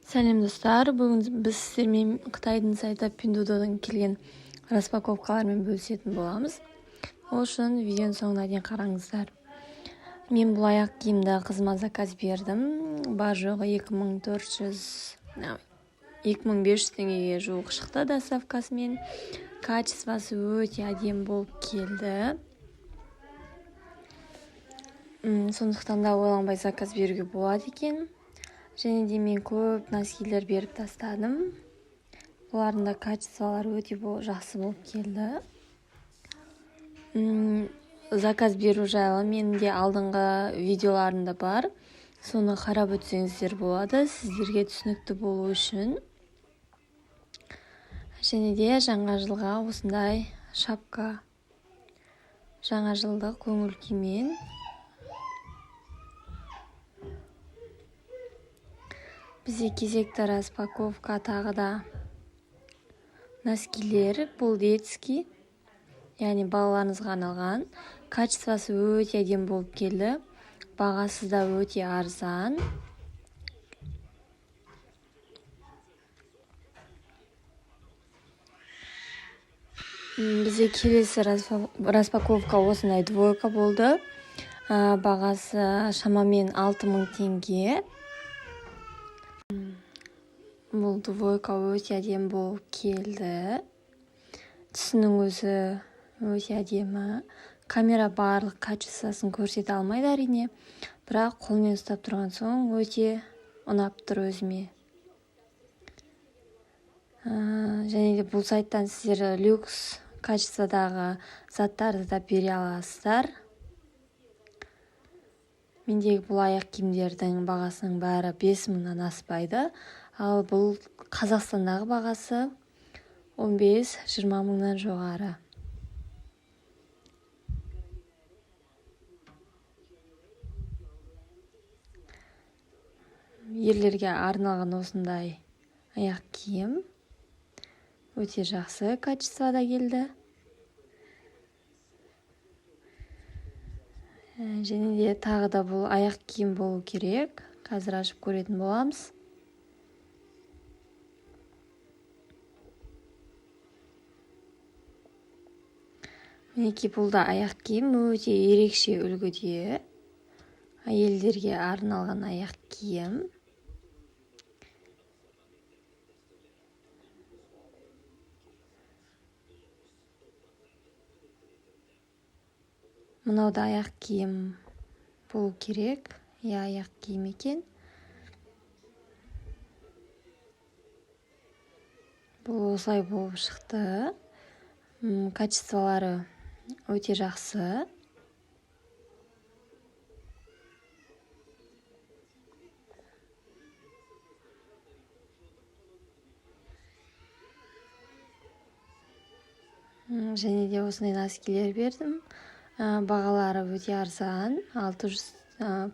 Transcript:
Сәлем достар, бүгін біз сіздермен Қытайдың сайты Pinduoduoдан келген распаковкалармен бөлісетін боламыз. Ол үшін видеоның соңына дейін қараңыздар. Мен бұл аяқ киімді қызыма заказ бердім. Бар жоғы 2500 теңгеге жуық шықты доставкасымен. Качествосы өте әдемі болып келді. Сондықтан да ойланбай заказ беруге болады екен. Және де мен көп носкилер беріп тастадым. Олардың да качестволары өте жақсы болып келді. Заказ беру жайлы менің де алдыңғы видеоларымда бар. Соны қарап өтсеңіздер болады, сіздерге түсінікті болу үшін. Және де жаңа жылға осындай шапка, жаңа жылдық көңіл күймен. Бізде кезекті распаковка тағы да носкилер. Бұл детский, яғни балаларыңызға арналған. Качествосы өте әдемі болып келді. Бағасы да өте арзан. Бізде келесі распаковка осындай двойка болды. Бағасы шамамен 6000 теңге. Бұл двойка өте әдемі болып келді. Түсінің өзі өте әдемі. Камера барлық качествосын көрсете алмайды әрине. Бірақ қолмен ұстап тұрған соң өте ұнап тұр өзіме. Және де бұл сайттан сіздер люкс качестводағы заттарды да бере аласыздар. Мендегі бұл аяқ киімдердің бағасының бәрі 5000-нан аспайды. Ал бұл Қазақстандағы бағасы 15-20 мыңнан жоғары. Ерлерге арналған осындай аяқ киім өте жақсы качествода келді. Және де тағы да бұл аяқ киім болу керек. Қазір ашып көретін боламыз. Мінекей бұл да аяқ киім өте ерекше үлгіде. Әйелдерге арналған аяқ киім. Мынау да аяқ киім болу керек. Аяқ киім екен. Бұл осылай болып шықты. Качестволары өте жақсы. Және де осындай носкилер бердім. Бағалары өте арзан. 600